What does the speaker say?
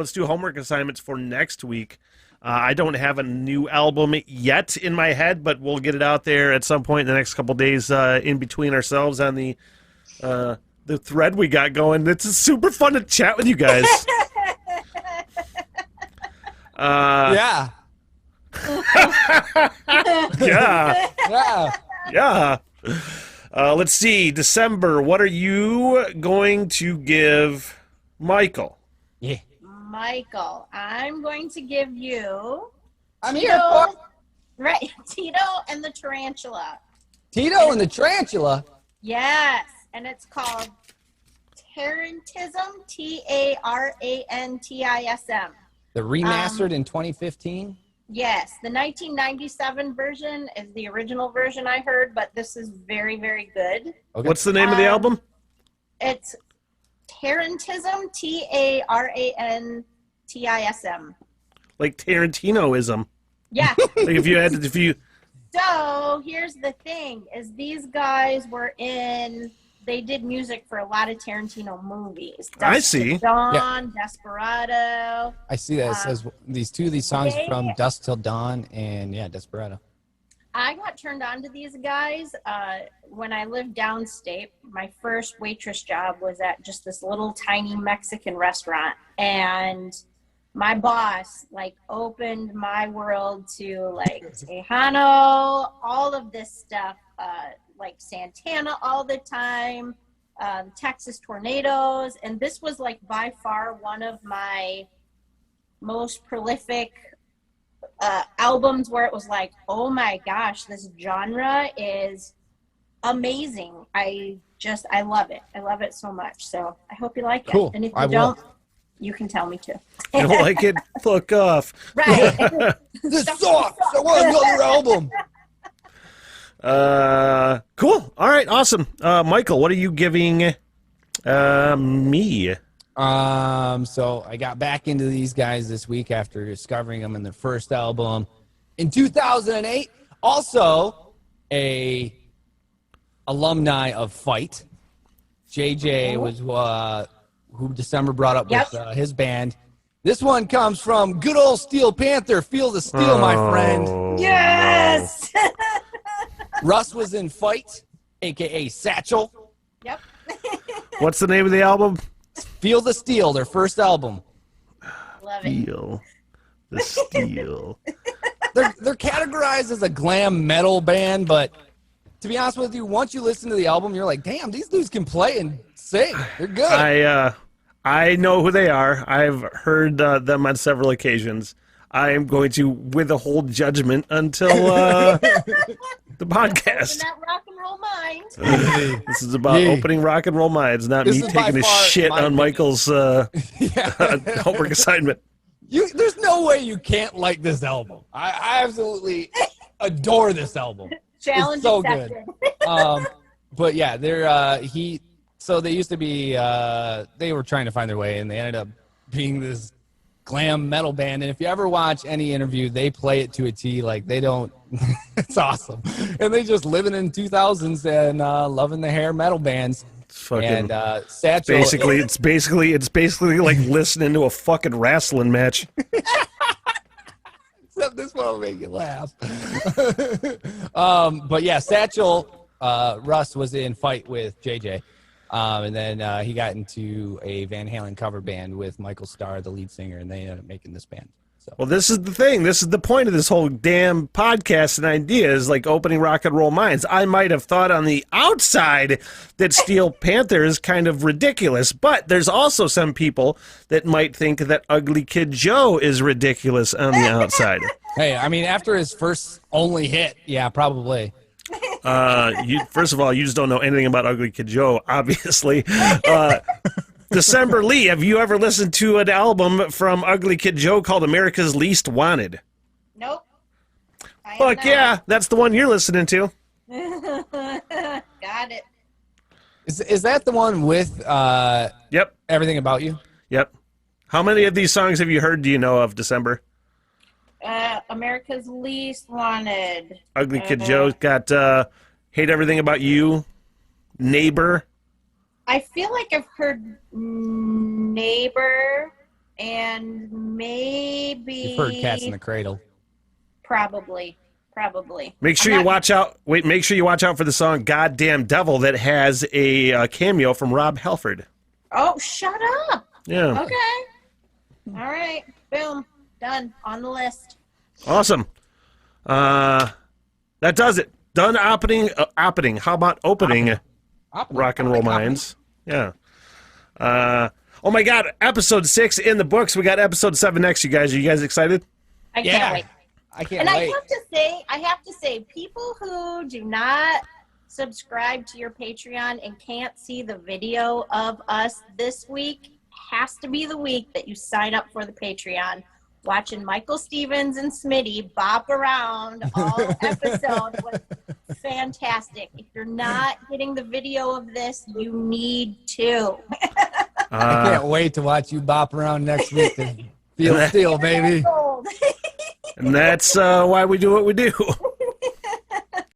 let's do homework assignments for next week. I don't have a new album yet in my head, but we'll get it out there at some point in the next couple days in between ourselves on the thread we got going. It's super fun to chat with you guys. Yeah. Yeah. Let's see. December, what are you going to give Michael? Yeah. Michael, I'm going to give you I'm here for right, Tito and the Tarantula. Tito and the Tarantula. Yes, and it's called Tarantism, Tarantism. The remastered in 2015. Yes, the 1997 version is the original version I heard, but this is very, very good. Okay. What's the name of the album? It's Tarantism, Tarantism. Like Tarantinoism. Yeah. Like if you So here's the thing: is these guys they did music for a lot of Tarantino movies. I see. Dawn, Desperado. I see that it says these songs from Dusk Till Dawn and Desperado. I got turned on to these guys when I lived downstate. My first waitress job was at just this little tiny Mexican restaurant, and my boss opened my world to Tejano, all of this stuff, Santana all the time, Texas Tornadoes, and this was by far one of my most prolific albums where it was oh my gosh, this genre is amazing. I love it. I love it so much. So I hope you like it. Cool. And if you I don't, will. you can tell me too. don't like it, fuck off. Right. This sucks. I want another album. Cool. All right, awesome. Michael, what are you giving me? So I got back into these guys this week after discovering them in their first album in 2008. Also, a alumni of Fight. JJ was who December brought up with his band. This one comes from good old Steel Panther. Feel the steel, my friend. Yes. Russ was in Fight, a.k.a. Satchel. Yep. What's the name of the album? Feel the Steel, their first album. Love it. Feel the Steel. They're categorized as a glam metal band, but to be honest with you, once you listen to the album, you're like, damn, these dudes can play and sing. They're good. I know who they are. I've heard them on several occasions. I am going to withhold judgment until the podcast. Open that rock and roll mind. This is about opening rock and roll minds, not This me is by taking a far shit my on opinion. Michael's homework assignment. There's no way you can't like this album. I absolutely adore this album. Challenge It's so accepted. good. But yeah, so they used to be, they were trying to find their way, and they ended up being this glam metal band. And if you ever watch any interview, they play it to a T. They don't, it's awesome. And they just living in 2000s and loving the hair metal bands. Fucking, and Satchel. it's basically like listening to a fucking wrestling match. Except this one will make you laugh. But yeah, Satchel, Russ was in Fight with JJ. And then he got into a Van Halen cover band with Michael Starr, the lead singer, and they ended up making this band. So. Well, this is the thing. This is the point of this whole damn podcast and idea is opening rock and roll minds. I might have thought on the outside that Steel Panther is kind of ridiculous, but there's also some people that might think that Ugly Kid Joe is ridiculous on the outside. Hey, I mean, after his first only hit, yeah, probably. First of all, you just don't know anything about Ugly Kid Joe, obviously. December Lee, have you ever listened to an album from Ugly Kid Joe called America's Least Wanted? Nope. Fuck yeah, that's the one you're listening to. Got it. Is that the one with Yep. Everything About You? Yep. How many of these songs have you heard, do you know of, December? America's Least Wanted. Ugly Kid Joe's got Hate Everything About You, Neighbor. I feel like I've heard Neighbor and maybe You've heard Cats in the Cradle. probably. Make sure you watch out. Wait, make sure you watch out for the song "Goddamn Devil" that has a cameo from Rob Halford. Oh, shut up. Yeah. Okay. All right. Boom. Done. On the list. Awesome. That does it. Done opening. How about opening Rock and Roll Minds? Yeah. Oh my God! Episode 6 in the books. We got episode 7 next. You guys, are you guys excited? I can't wait. I can't And wait. I have to say, people who do not subscribe to your Patreon and can't see the video of us this week has to be the week that you sign up for the Patreon. Watching Michael Stevens and Smitty bop around all episode was fantastic. If you're not getting the video of this, you need to. I can't wait to watch you bop around next week and feel steel, baby. And that's why we do what we do.